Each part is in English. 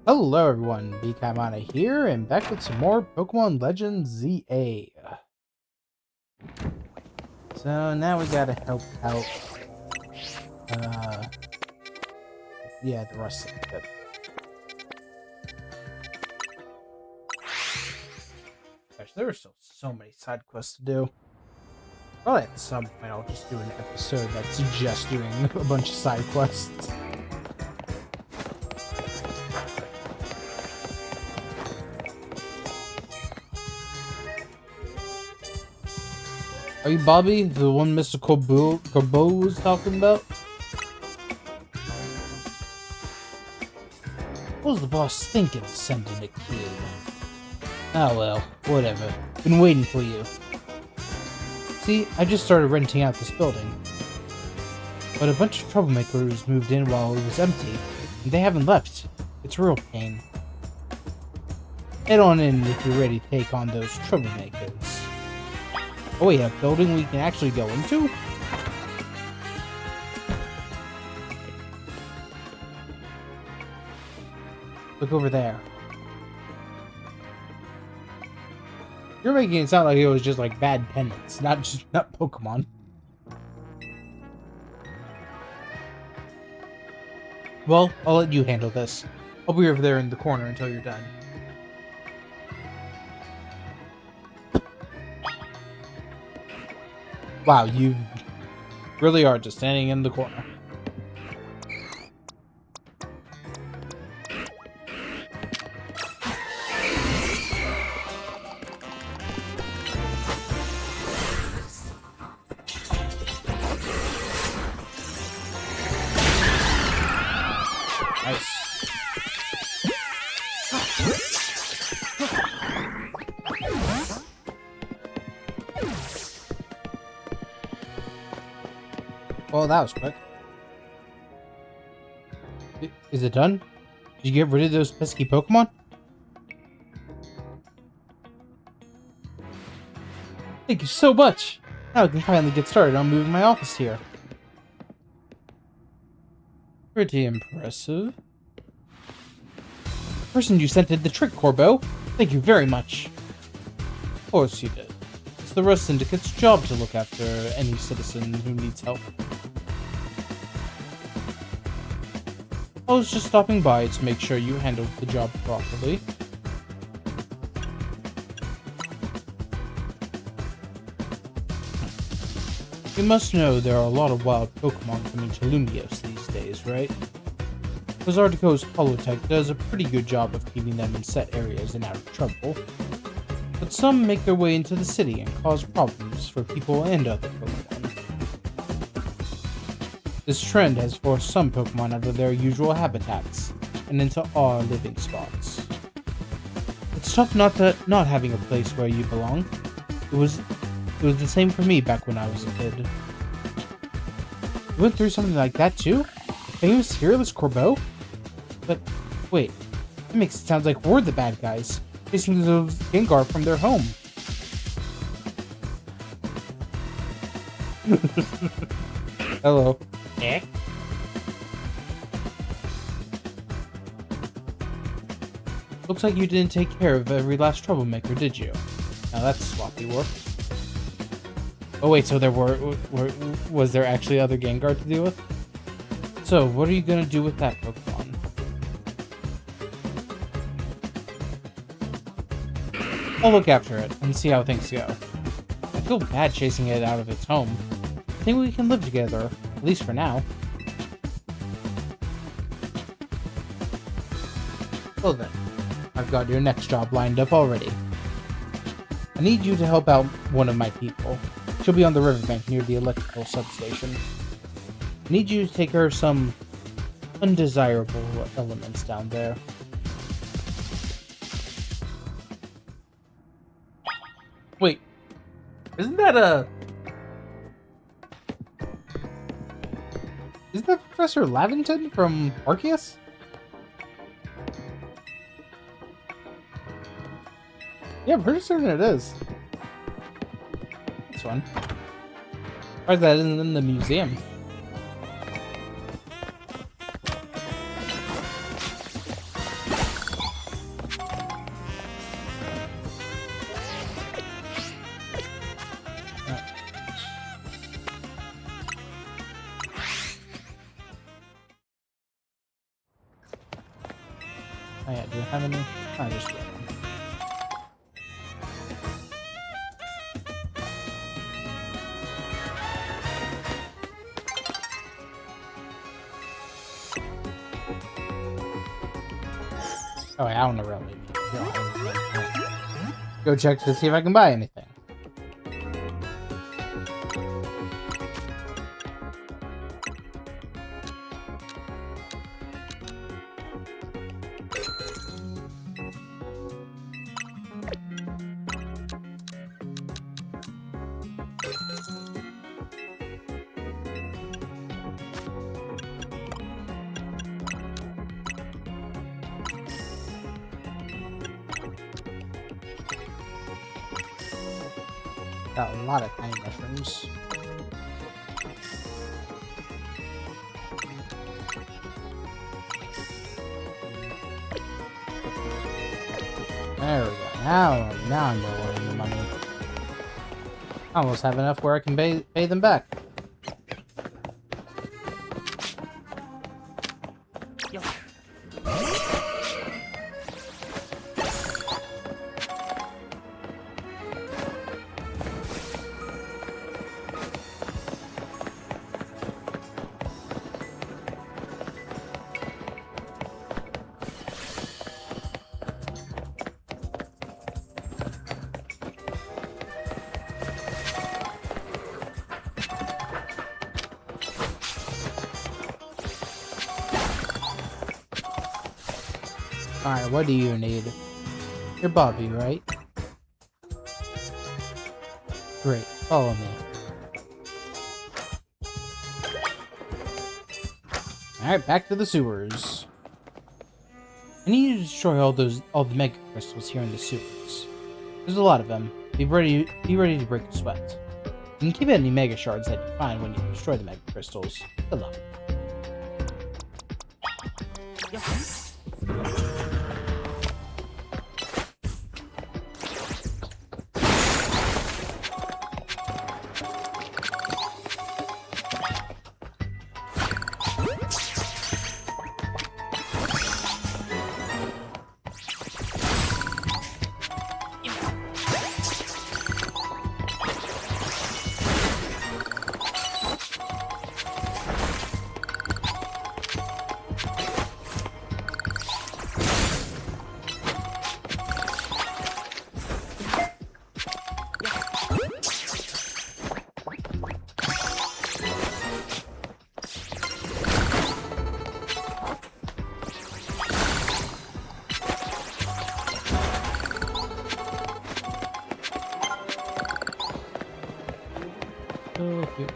Hello everyone, Bkamana here, and back with some more Pokemon Legends ZA. So now we gotta help out, the Rust Syndicate. Gosh, there are still so many side quests to do. Probably at some point I'll just do an episode that's just doing a bunch of side quests. Are you Bobby, the one Mr. Corbeau was talking about? What was the boss thinking of sending a kid? Oh well, whatever. Been waiting for you. See, I just started renting out this building. But a bunch of troublemakers moved in while it was empty, and they haven't left. It's a real pain. Head on in if you're ready to take on those troublemakers. Oh wait, a building we can actually go into? Look over there. You're making it sound like it was just like bad penance, not Pokemon. Well, I'll let you handle this. I'll be over there in the corner until you're done. Wow, you really are just standing in the corner. Nice. Well, that was quick. Is it done? Did you get rid of those pesky Pokemon? Thank you so much! Now I can finally get started on moving my office here. Pretty impressive. The person you sent did the trick, Corbeau. Thank you very much. Of course you did. It's the Rust Syndicate's job to look after any citizen who needs help. I was just stopping by to make sure you handled the job properly. You must know there are a lot of wild Pokemon coming to Lumios these days, right? Blizzardico's Holotech does a pretty good job of keeping them in set areas and out of trouble. But some make their way into the city and cause problems for people and other Pokemon. This trend has forced some Pokemon out of their usual habitats and into our living spots. It's tough not having a place where you belong. It was the same for me back when I was a kid. You went through something like that too? Famous Fearless Corbeau? But wait, that makes it sound like we're the bad guys, chasing those Gengar from their home. Hello. Eh? Looks like you didn't take care of every last troublemaker, did you? Now that's sloppy work. Oh wait, so there was there actually other Gengar to deal with? So, what are you gonna do with that Pokemon? I'll look after it and see how things go. I feel bad chasing it out of its home. I think we can live together, at least for now. Well then, I've got your next job lined up already. I need you to help out one of my people. She'll be on the riverbank near the electrical substation. I need you to take her some undesirable elements down there. Wait, isn't that Isn't that Professor Lavington from Arceus? Yeah, I'm pretty certain it is. This one. Or that isn't in the museum. Oh yeah, do I have any? I just read them. Oh, yeah, I don't know really. Go check to see if I can buy anything. Got a lot of tiny mushrooms. There we go. Now I'm rolling the money. I almost have enough where I can pay them back. Alright, what do you need? You're Bobby, right? Great, follow me. Alright, back to the sewers. I need you to destroy all the mega crystals here in the sewers. There's a lot of them. Be ready to break a sweat. You can keep any mega shards that you find when you destroy the mega crystals. Good luck. Okay.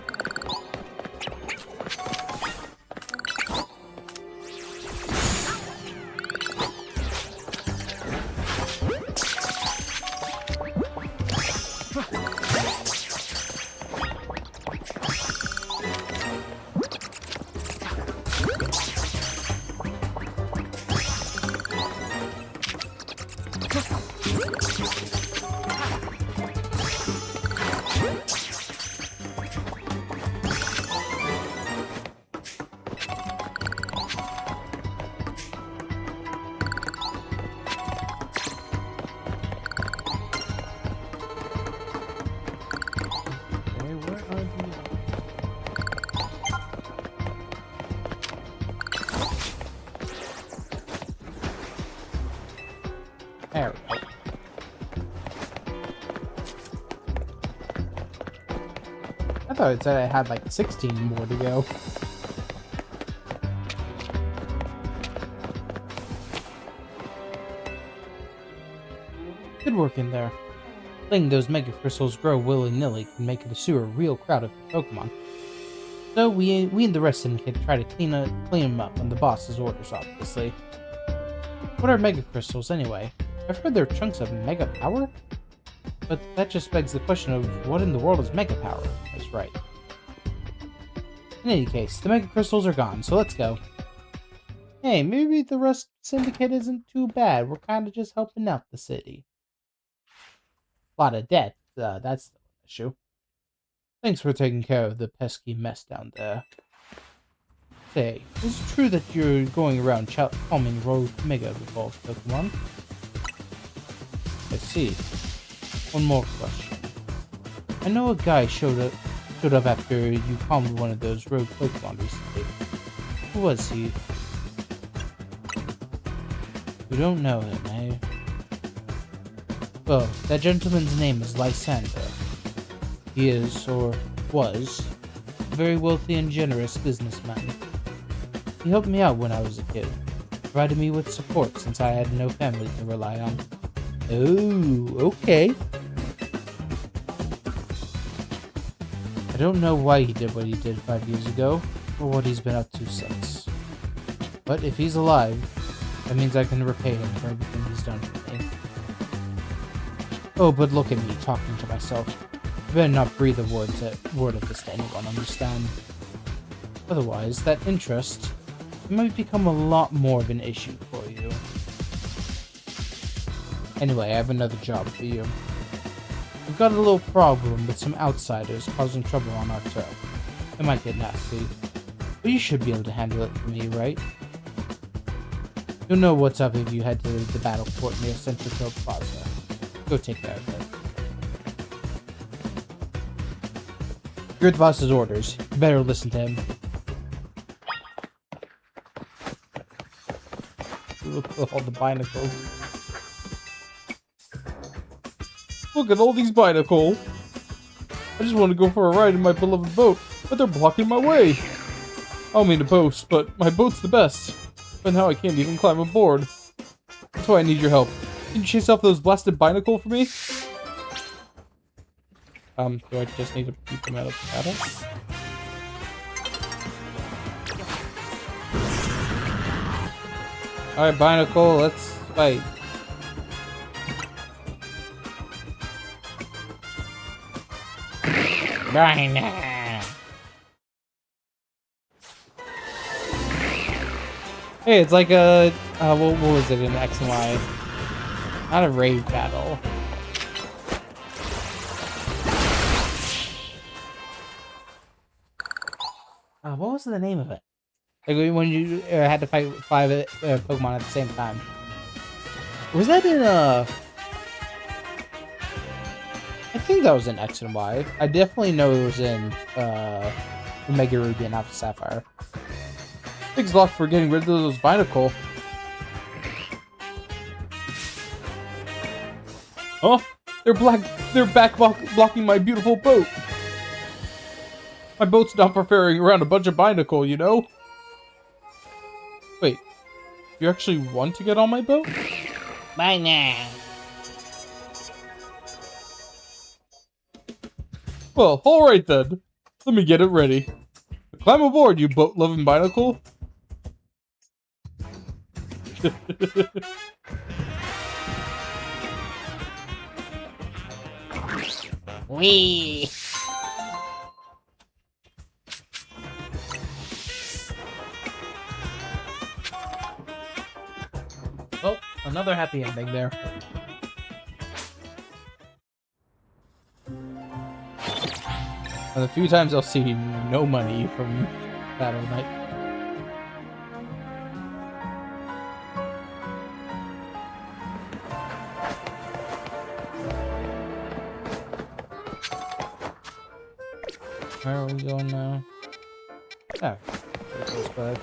There we go. I thought it said I had like 16 more to go. Good work in there. Letting those mega crystals grow willy-nilly can make the sewer a real crowd of Pokemon. So we and the Rust Syndicate try to clean them up on the boss's orders, obviously. What are mega crystals anyway? I've heard they're chunks of mega power? But that just begs the question of what in the world is mega power? That's right. In any case, the mega crystals are gone, so let's go. Hey, maybe the Rust Syndicate isn't too bad. We're kind of just helping out the city. A lot of debt, that's the issue. Thanks for taking care of the pesky mess down there. Say, is it true that you're going around calming rogue Mega Evolved Pokemon? I see. One more question. I know a guy showed up after you calmed one of those rogue Pokemon recently. Who was he? You don't know him, eh? Well, that gentleman's name is Lysander. He is, or was, a very wealthy and generous businessman. He helped me out when I was a kid, provided me with support since I had no family to rely on. Oh, okay. I don't know why he did what he did 5 years ago, or what he's been up to since. But if he's alive, that means I can repay him for everything he's done for me. Oh, but look at me, talking to myself. I better not breathe a word of this to anyone, understand? Otherwise, that interest might become a lot more of an issue for you. Anyway, I have another job for you. We've got a little problem with some outsiders causing trouble on our turf. It might get nasty, but you should be able to handle it for me, right? You'll know what's up if you head to the battle court near Central Hill Plaza. Go take care of it. You're the boss's orders. You better listen to him. Look at all the binacles. Look at all these binacles. I just want to go for a ride in my beloved boat, but they're blocking my way. I don't mean to boast, but my boat's the best. But now I can't even climb aboard. That's why I need your help. Can you chase off those blasted binacles for me? Do I just need to keep them out of the battle? Alright, Binacle, let's fight. Hey, it's like a, what was it in X and Y? Not a raid battle. What was the name of it? Like when you had to fight 5 Pokemon at the same time. Was that in I think that was in X and Y. I definitely know it was in Omega Ruby and Alpha Sapphire. Thanks a lot for getting rid of those Binacle. Huh? They're back blocking my beautiful boat. My boat's not preparing around a bunch of Binacle, you know? Wait, you actually want to get on my boat? Bye now. Well, alright then. Let me get it ready. Climb aboard, you boat-loving Binacle. Wee. Oh, another happy ending there. And the few times I'll see no money from Battle Knight. Where are we going now? Oh, this bud.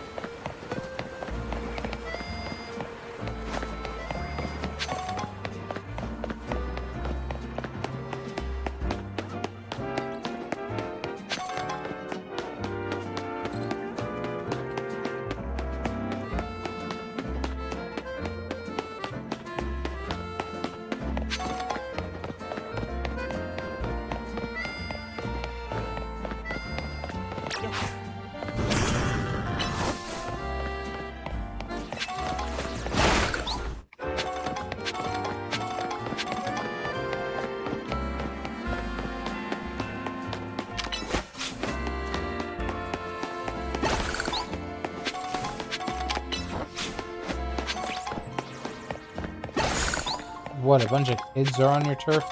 What, a bunch of kids are on your turf?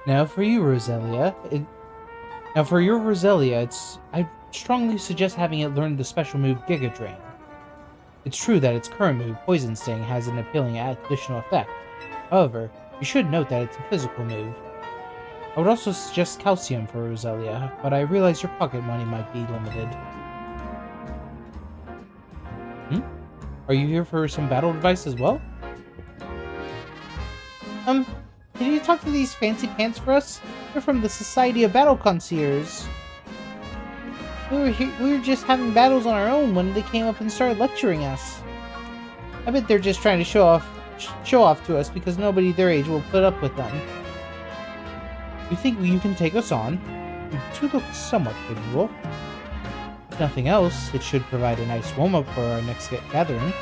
Now for you, Roselia. Now for your Roselia, I strongly suggest having it learn the special move Giga Drain. It's true that its current move, Poison Sting, has an appealing additional effect. However, you should note that it's a physical move. I would also suggest Calcium for Roselia, but I realize your pocket money might be limited. Are you here for some battle advice as well? Can you talk to these fancy pants for us? They're from the Society of Battle Concierge. We were just having battles on our own when they came up and started lecturing us. I bet they're just trying to show off to us because nobody their age will put up with them. You think you can take us on? You two look somewhat capable. If nothing else, it should provide a nice warm-up for our next gathering.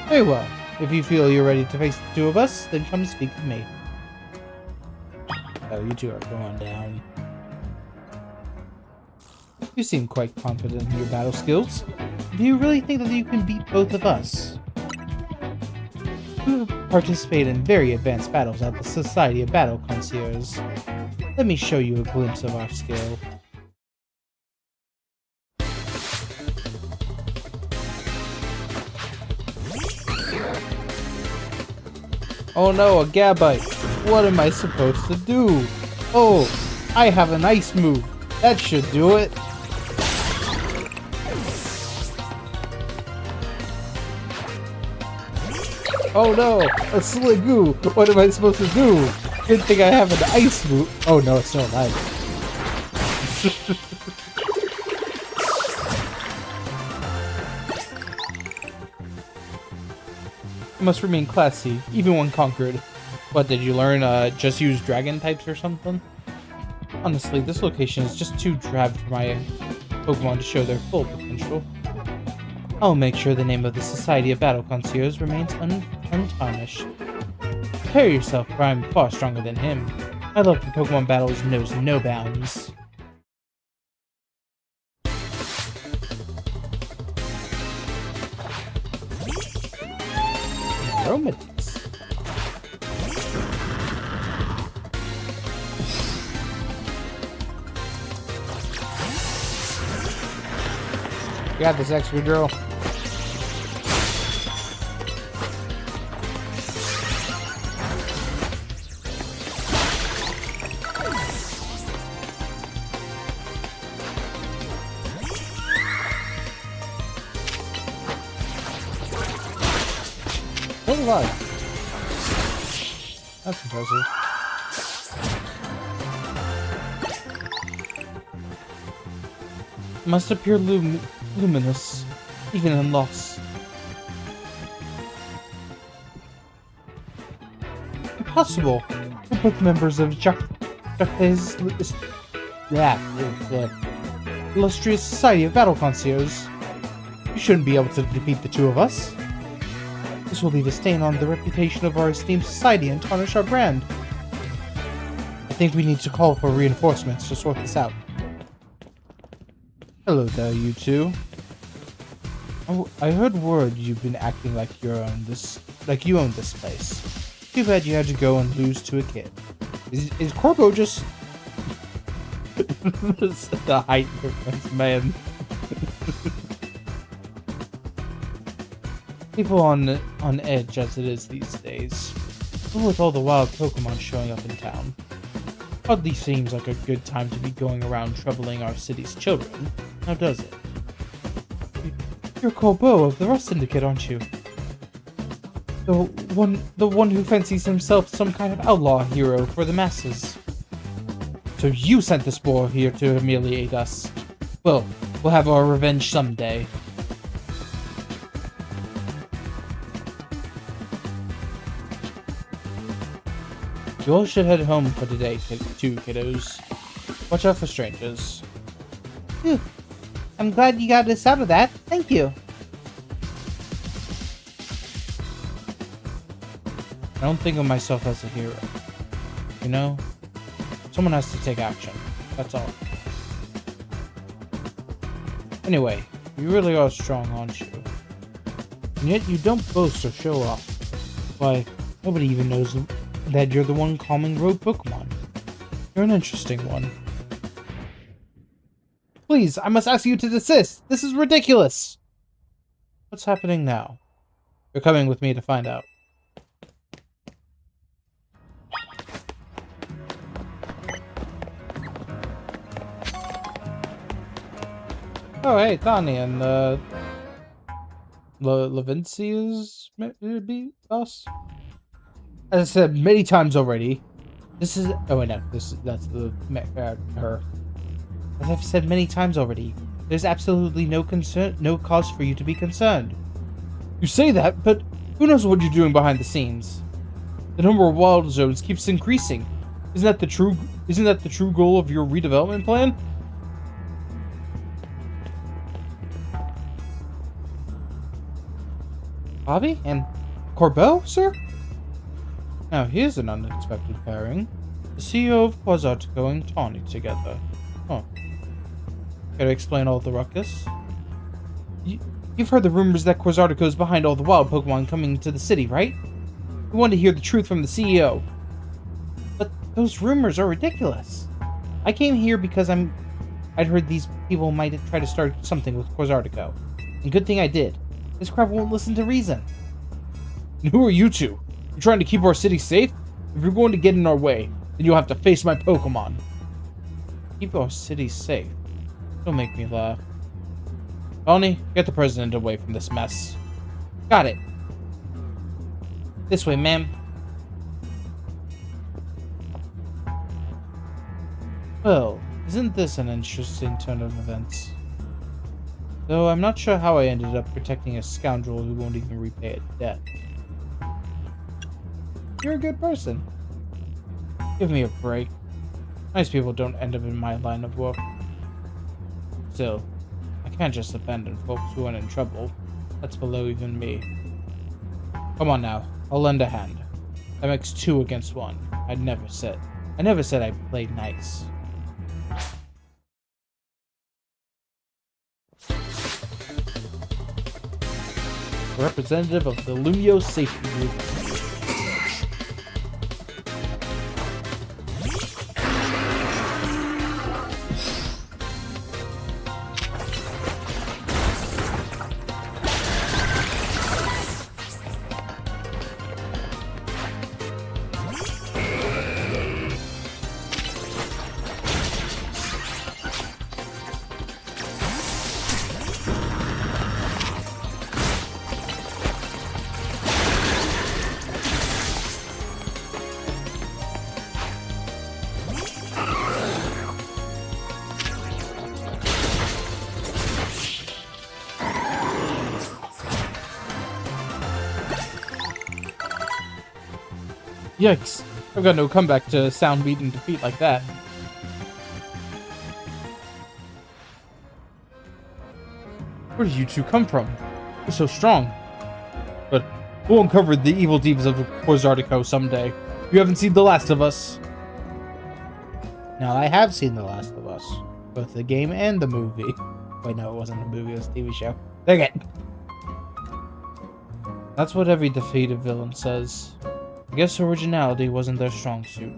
Very well. If you feel you're ready to face the two of us, then come speak with me. Oh, you two are going down. You seem quite confident in your battle skills. Do you really think that you can beat both of us? We participate in very advanced battles at the Society of Battle Concierge. Let me show you a glimpse of our skill. Oh no, a Gabite! What am I supposed to do? Oh, I have an ice move. That should do it. Oh no, a Sligoo! What am I supposed to do? Good thing I have an ice move. Oh no, it's still alive. You must remain classy, even when conquered. What, did you learn, just use dragon types or something? Honestly, this location is just too drab for my Pokemon to show their full potential. I'll make sure the name of the Society of Battle Concierge remains untarnished. Prepare yourself, for I'm far stronger than him. My love for Pokemon battles knows no bounds. Aromatix. You got this, Excadrill. Still alive. That's impressive. Must appear luminous, even in loss. Impossible! We're both members of Jacques' illustrious Society of Battle Concierge. You shouldn't be able to defeat the two of us. This will leave a stain on the reputation of our esteemed society and tarnish our brand. I think we need to call for reinforcements to sort this out. Hello there, you two. Oh, I heard word you've been acting like you own this place. Too bad you had to go and lose to a kid. Is Corbo just the height difference, man? People on edge as it is these days. But with all the wild Pokemon showing up in town, hardly seems like a good time to be going around troubling our city's children, now does it? You're Corbo of the Rust Syndicate, aren't you? The one who fancies himself some kind of outlaw hero for the masses. So you sent the Spore here to humiliate us. Well, we'll have our revenge someday. You all should head home for today, too, kiddos. Watch out for strangers. Phew. I'm glad you got us out of that. Thank you. I don't think of myself as a hero. You know? Someone has to take action. That's all. Anyway, you really are strong, aren't you? And yet you don't boast or show off. Why, nobody even knows that you're the one calming road Pokemon. You're an interesting one. Please, I must ask you to desist. This is ridiculous. What's happening now? You're coming with me to find out. Oh, hey, Tani and Levincia's boss. As I said many times already, this is. Oh wait, no, that's the her. As I've said many times already, there's absolutely no cause for you to be concerned. You say that, but who knows what you're doing behind the scenes? The number of wild zones keeps increasing. Isn't that the true goal of your redevelopment plan? Bobby and Corbeau, sir? Now here's an unexpected pairing. The CEO of Quasartico and Tawny together. Oh. Care to explain all the ruckus? You've heard the rumors that Quasartico is behind all the wild Pokemon coming to the city, right? We want to hear the truth from the CEO. But those rumors are ridiculous. I came here because I'd heard these people might try to start something with Quasartico. And good thing I did. This crap won't listen to reason. And who are you two? You're trying to keep our city safe? If you're going to get in our way, then you'll have to face my Pokemon. Keep our city safe? Don't make me laugh. Tony, get the president away from this mess. Got it. This way, ma'am. Well, isn't this an interesting turn of events? Though I'm not sure how I ended up protecting a scoundrel who won't even repay a debt. You're a good person. Give me a break. Nice people don't end up in my line of work. Still, I can't just abandon folks who aren't in trouble. That's below even me. Come on now, I'll lend a hand. That makes 2 against 1. I never said I played nice. Representative of the Lumio Safety Group. Yikes. I've got no comeback to sound beaten defeat like that. Where did you two come from? You're so strong. But we'll uncover the evil deeds of Quasartico someday. You haven't seen The Last of Us. Now, I have seen The Last of Us. Both the game and the movie. Wait, no, it wasn't a movie, it was a TV show. Dang it! That's what every defeated villain says. I guess originality wasn't their strong suit.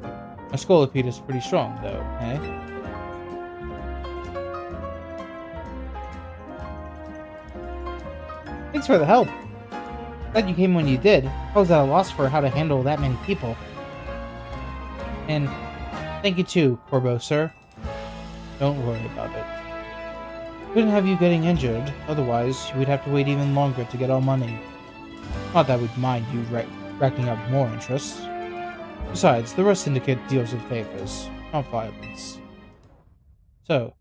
My Scolipede is pretty strong, though, eh? Thanks for the help. Glad you came when you did. I was at a loss for how to handle that many people. And thank you too, Corbeau, sir. Don't worry about it. Couldn't have you getting injured, otherwise we'd have to wait even longer to get our money. Not that we'd mind you racking up more interest. Besides, the Rust Syndicate deals with favors, not violence. So,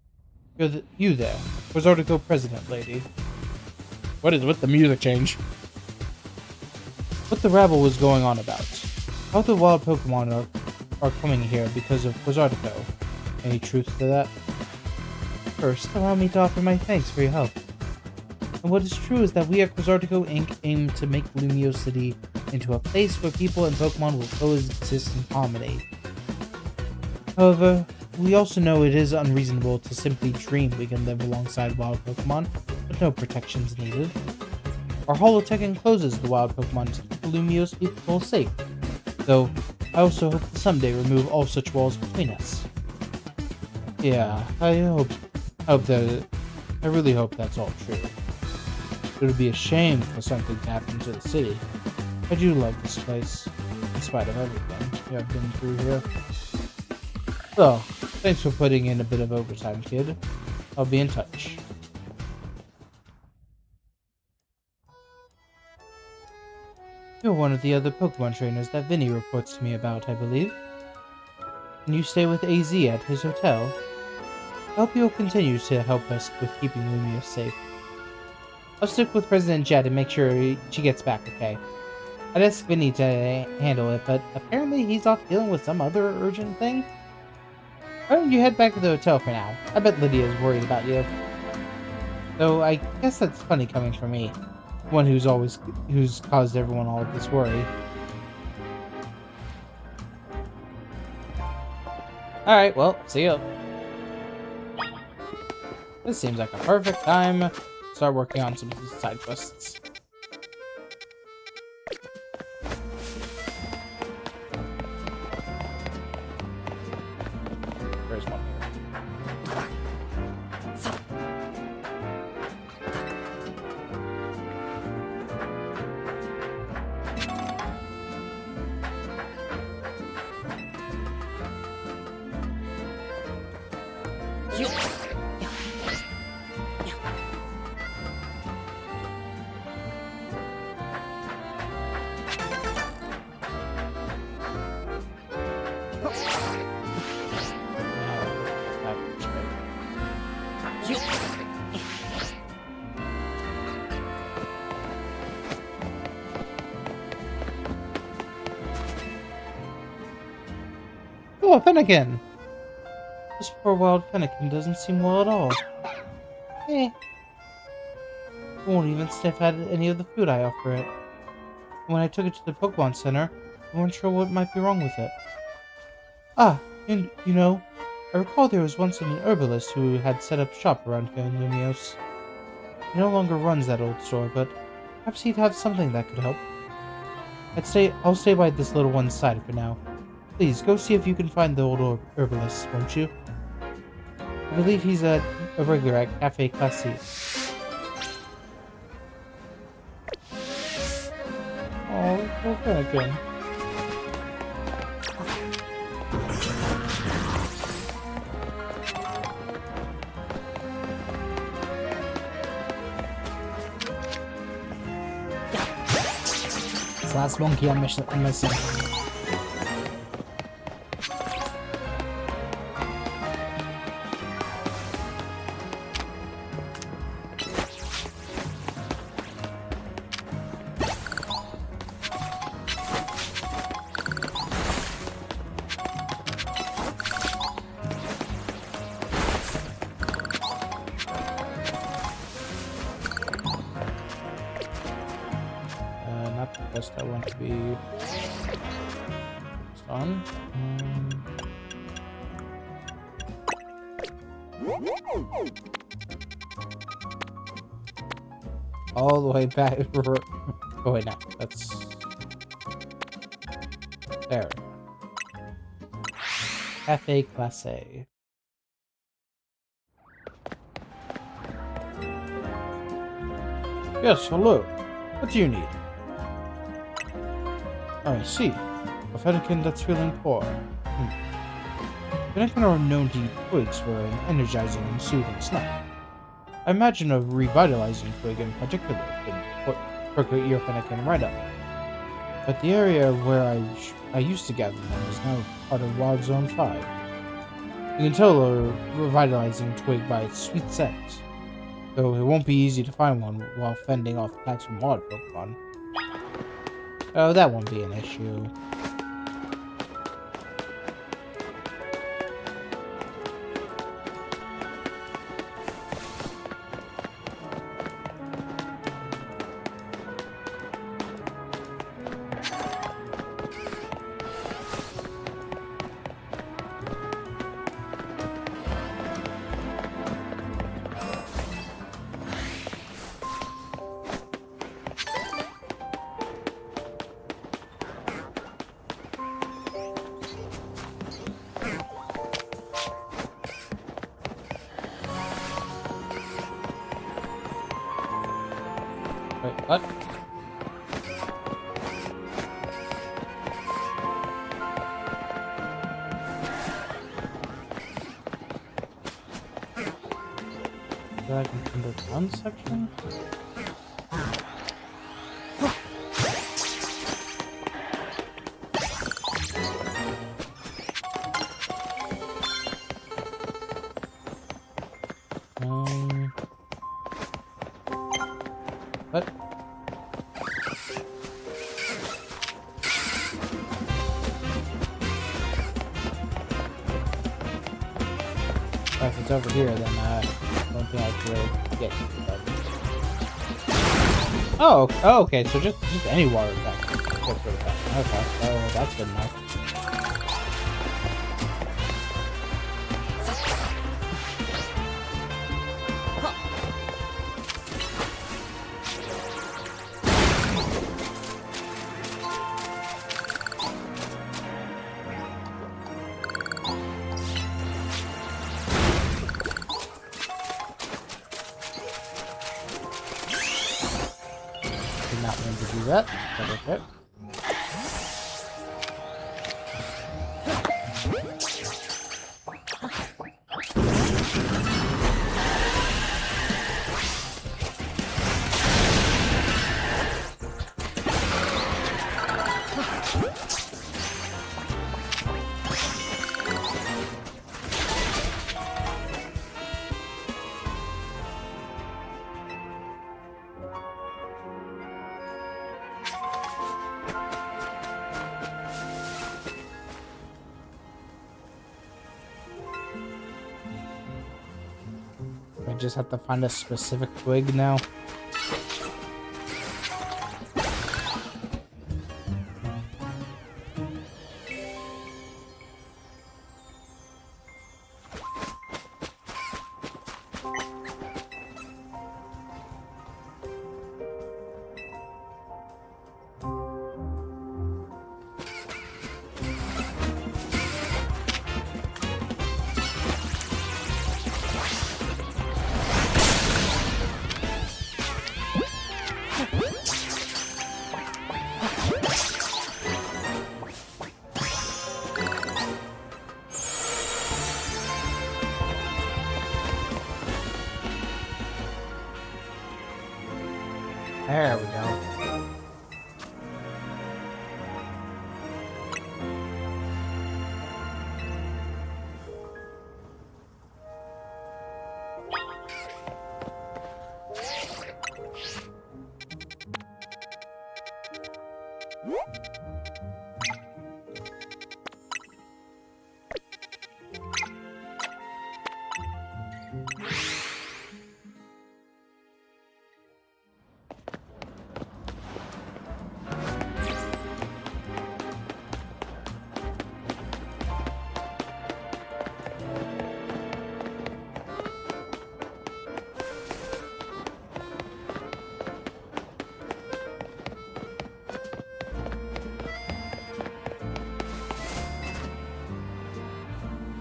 you there, Quasartico President Lady. What is with the music change? What the rabble was going on about? How the wild Pokemon are coming here because of Quasartico? Any truth to that? First, allow me to offer my thanks for your help. And what is true is that we at Quasartico Inc. aim to make Lumio City into a place where people and Pokemon will coexist in harmony. However, we also know it is unreasonable to simply dream we can live alongside wild Pokemon, with no protections needed. Our holotech encloses the wild Pokemon to keep Lumio's people safe, though I also hope to someday remove all such walls between us. Yeah, I hope I really hope that's all true. It would be a shame for something to happen to the city. I do love this place, in spite of everything you have been through here. So, thanks for putting in a bit of overtime, kid. I'll be in touch. You're one of the other Pokemon trainers that Vinny reports to me about, I believe. And you stay with AZ at his hotel. I hope you'll continue to help us with keeping Lumia safe. I'll stick with President Jet and make sure she gets back okay. I'd ask Vinny to handle it, but apparently he's off dealing with some other urgent thing. Why don't you head back to the hotel for now? I bet Lydia's worried about you. Though I guess that's funny coming from me. One who's caused everyone all of this worry. Alright, well, see ya. This seems like a perfect time to start working on some side quests. There's one here. Oh, Fennekin! This poor wild Fennekin doesn't seem well at all. Eh. Won't even sniff at any of the food I offer it. When I took it to the Pokemon Center, I wasn't sure what might be wrong with it. Ah, you know, I recall there was once an herbalist who had set up shop around here in Lumios. He no longer runs that old store, but perhaps he'd have something that could help. I'll stay by this little one's side for now. Please, go see if you can find the old herbalist, won't you? I believe he's a regular at Cafe Class C. Oh, poor Fennekin. It's the last monkey I'm missing. Not the quest I want to be on. All the way back. Oh wait, no, that's there. Cafe Class A. Yes, hello. What do you need? I see. A Fennekin that's feeling poor. Fennekin are known to eat twigs for an energizing and soothing snack. I imagine a revitalizing twig in particular could perk your Fennekin right up. But the area where I used to gather them is now part of Wild Zone 5. You can tell a revitalizing twig by its sweet scent, though it won't be easy to find one while fending off attacks from wild Pokemon. Oh, that won't be an issue. What? Back in the gun section? What? If it's over here, then I don't think I can really get to it. Oh, okay, so just any water attack. Okay, so that's good enough. Did not mean to do that, but okay. I just have to find a specific twig now. There we go.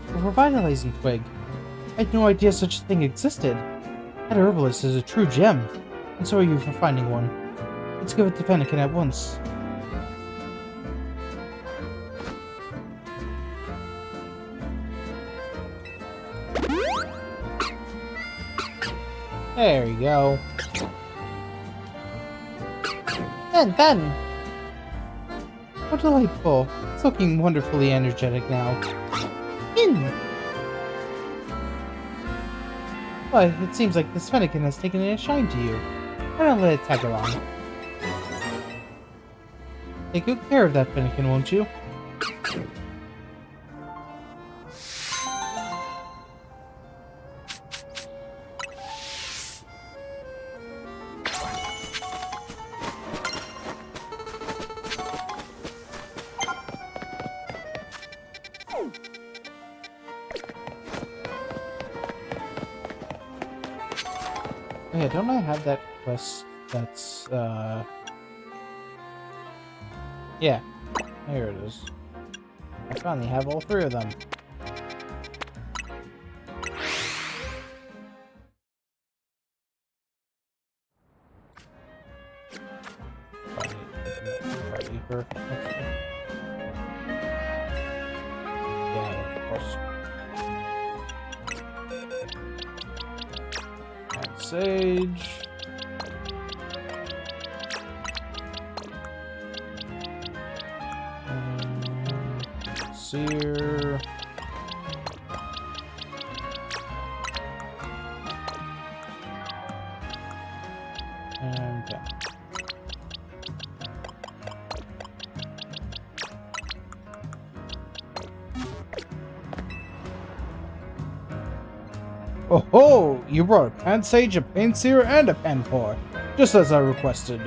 A revitalizing twig. I had no idea such a thing existed. That herbalist is a true gem, and so are you for finding one. Let's give it to Fennekin at once. There you go. Then! How delightful. It's looking wonderfully energetic now. But it seems like this Fennekin has taken a shine to you. Why not let it tag along? Take good care of that Fennekin, won't you? Oh yeah, don't I have that quest that's, yeah, here it is. I finally have all three of them. Sure. Yeah, of course. And sage. Sear. And yeah. Oh ho! You brought a pan sage, a pan seer, and a pan pour, just as I requested.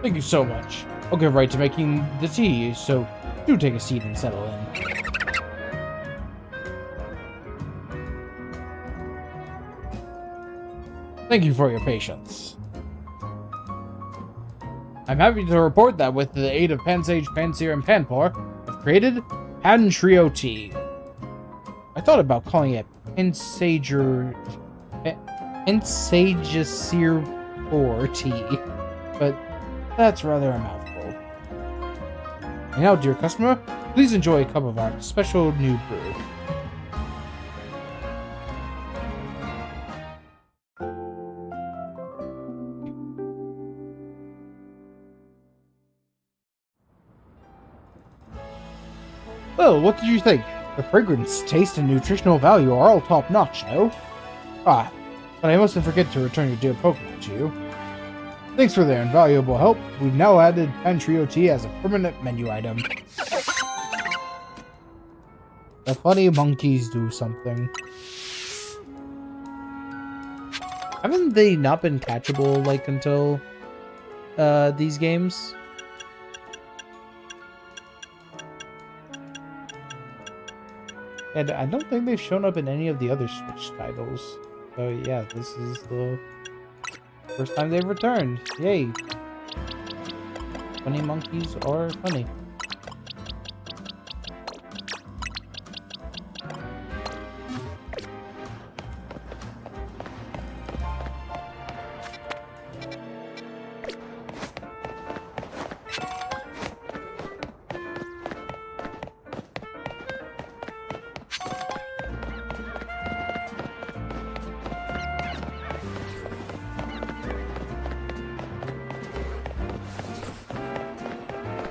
Thank you so much. I'll get right to making the tea, so do take a seat and settle in. Thank you for your patience. I'm happy to report that with the aid of Pansage, Panseer, and Panpour, I've created Pan Trio Tea. I thought about calling it Pansager... Pansageseer or Tea, but that's rather a mouthful. And now, dear customer, please enjoy a cup of our special new brew. Well, what did you think? The fragrance, taste, and nutritional value are all top-notch, no? Ah, but I mustn't forget to return your dear Pokemon to you. Thanks for their invaluable help. We've now added Pan Trio Tea as a permanent menu item. The funny monkeys do something. Haven't they not been catchable, like, until these games? And I don't think they've shown up in any of the other Switch titles. So yeah, this is the first time they've returned. Yay! Funny monkeys are funny.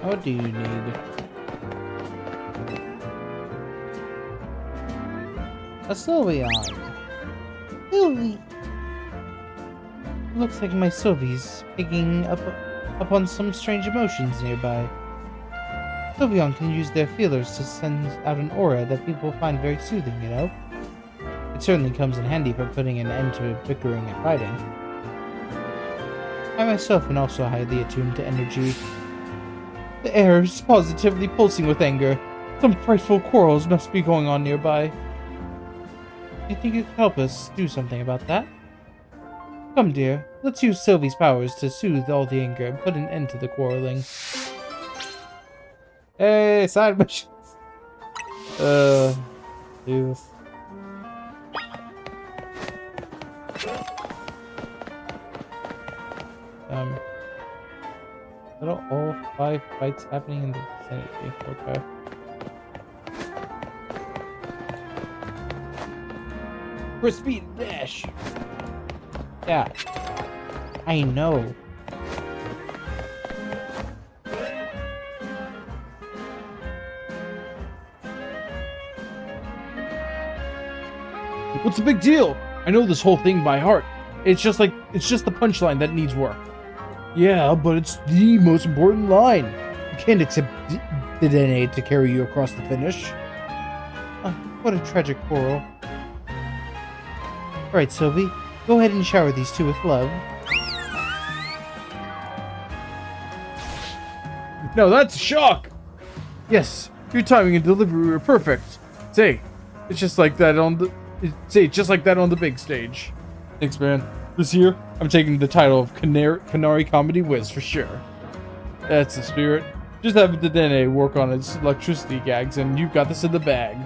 What do you need? A Sylveon. Sylvie. Looks like my Sylvie's picking up on some strange emotions nearby. Sylveon can use their feelers to send out an aura that people find very soothing, you know? It certainly comes in handy for putting an end to bickering and fighting. I myself am also highly attuned to energy. The air is positively pulsing with anger. Some frightful quarrels must be going on nearby. Do you think you could help us do something about that? Come, dear. Let's use Sylvie's powers to soothe all the anger and put an end to the quarreling. Hey, side missions. Jesus. Are all 5 fights happening in the vicinity? Okay. For speed dash! Yeah. I know. What's the big deal? I know this whole thing by heart. It's just the punchline that needs work. Yeah, but it's the most important line. You can't accept the DNA to carry you across the finish. What a tragic quarrel. Alright, Sylvie. Go ahead and shower these two with love. No, that's a shock! Yes, your timing and delivery were perfect. Say, it's just like that on the... just like that on the big stage. Thanks, man. This year, I'm taking the title of Canary Comedy Whiz for sure. That's the spirit. Just have the DNA work on its electricity gags, and you've got this in the bag.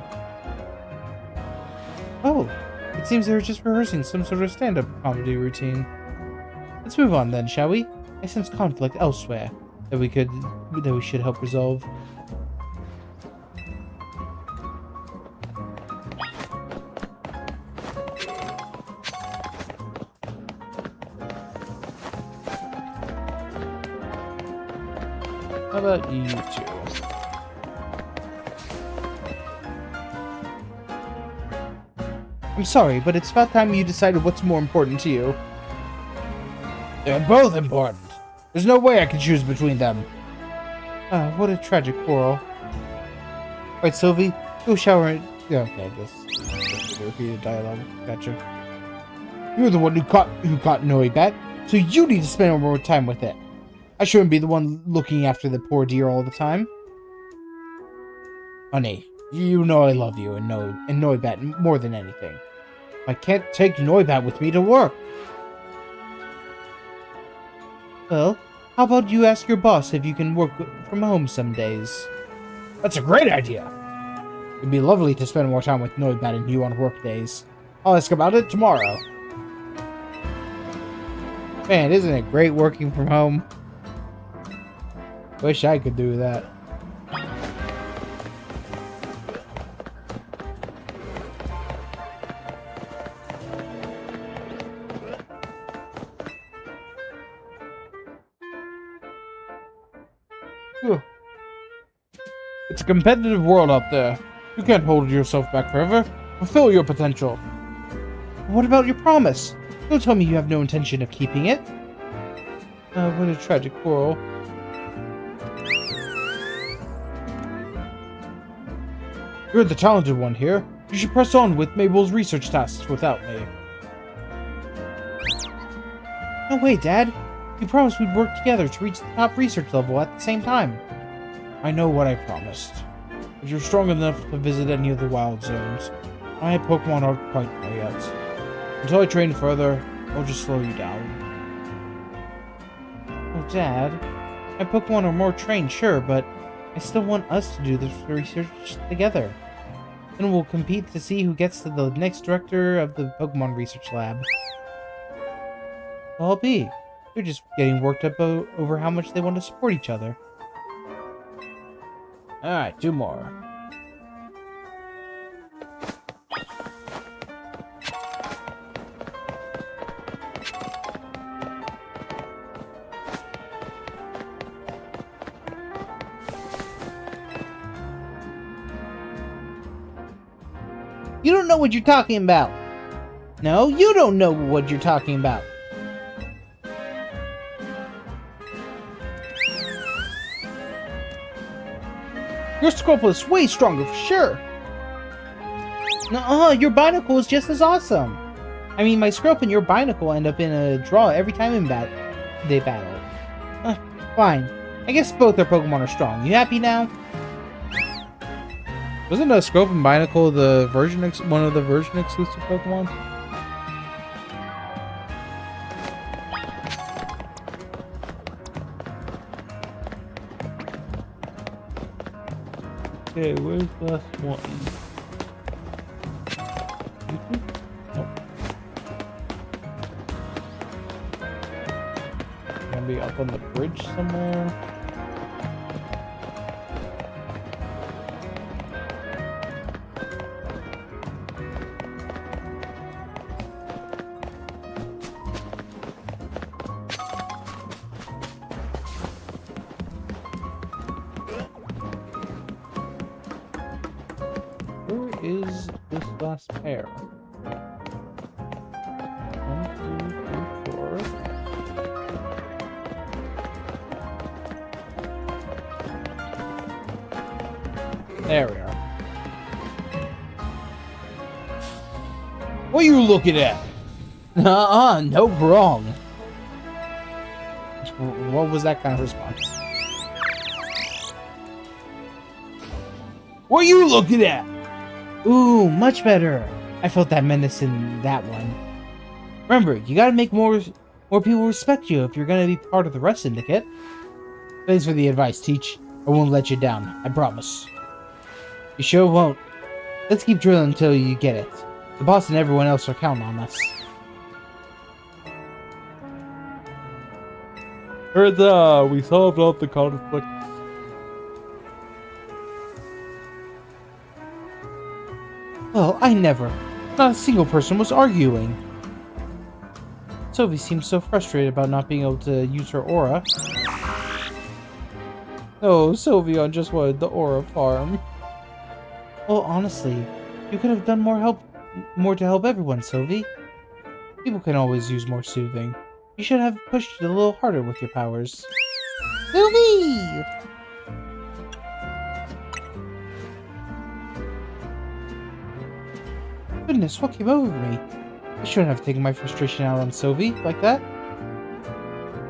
Oh, it seems they were just rehearsing some sort of stand-up comedy routine. Let's move on then, shall we? I sense conflict elsewhere. that we should help resolve. How about you two? I'm sorry, but it's about time you decided what's more important to you. They're both important. There's no way I can choose between them. Ah, what a tragic quarrel. Right, Sylvie, go shower and... Yeah, okay, this repeated dialogue. Gotcha. You're the one who caught Noibat, so you need to spend more time with it. I shouldn't be the one looking after the poor dear all the time. Honey, you know I love you and Noibat more than anything. I can't take Noibat with me to work. Well, how about you ask your boss if you can work from home some days? That's a great idea. It'd be lovely to spend more time with Noibat and you on work days. I'll ask about it tomorrow. Man, isn't it great working from home? Wish I could do that. Whew. It's a competitive world out there. You can't hold yourself back forever. Fulfill your potential. What about your promise? Don't tell me you have no intention of keeping it. What a tragic quarrel. You're the talented one here. You should press on with Mabel's research tasks without me. No way, Dad. You promised we'd work together to reach the top research level at the same time. I know what I promised. But you're strong enough to visit any of the wild zones. My Pokemon aren't quite there yet. Until I train further, I'll just slow you down. Oh, Dad. My Pokemon are more trained, sure, but I still want us to do this research together. Then we'll compete to see who gets to the next director of the Pokemon Research Lab. I'll be. They're just getting worked up over how much they want to support each other. Alright, 2 more. You don't know what you're talking about. No, you don't know what you're talking about. Your Squirtle is way stronger for sure. Nuh-uh, your Binacle is just as awesome. I mean, my Squirtle and your Binacle end up in a draw every time they battle. Fine. I guess both their Pokemon are strong. You happy now? Wasn't a Squirtle and Binacle the one of the version exclusive Pokemon? Okay, where's the last one? Nope. Gonna be up on the bridge somewhere. Is this last pair? 1, 2, 3, 4. There we are. What are you looking at? Nope, wrong. What was that kind of response? What are you looking at? Ooh, much better. I felt that menace in that one. Remember, you gotta make more people respect you if you're gonna be part of the Rust Syndicate. Thanks for the advice, Teach. I won't let you down, I promise. You sure won't. Let's keep drilling until you get it. The boss and everyone else are counting on us. Hurrah! We solved all the conflicts. Well, I never. Not a single person was arguing. Sylvie seems so frustrated about not being able to use her aura. Oh, Sylveon just wanted the aura farm. Well, honestly, you could have done more to help everyone, Sylvie. People can always use more soothing. You should have pushed it a little harder with your powers. Sylvie! Goodness, what came over me? I shouldn't have taken my frustration out on Sylvie like that.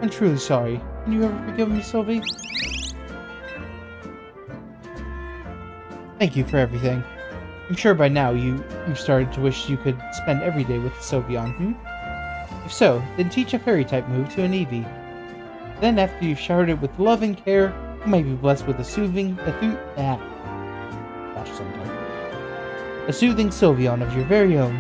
I'm truly sorry. Can you ever forgive me, Sylvie? Thank you for everything. I'm sure by now you've started to wish you could spend every day with Sylveon, If so, then teach a fairy-type move to an Eevee. Then after you've showered it with love and care, you might be blessed with a soothing Sylveon of your very own.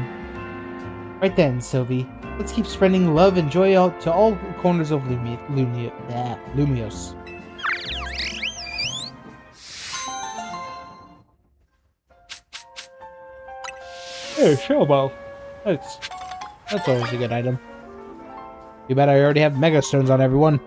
Right then, Sylvie, let's keep spreading love and joy out to all corners of Lumios. Hey, Shellball. That's always a good item. Too bad I already have Mega Stones on everyone.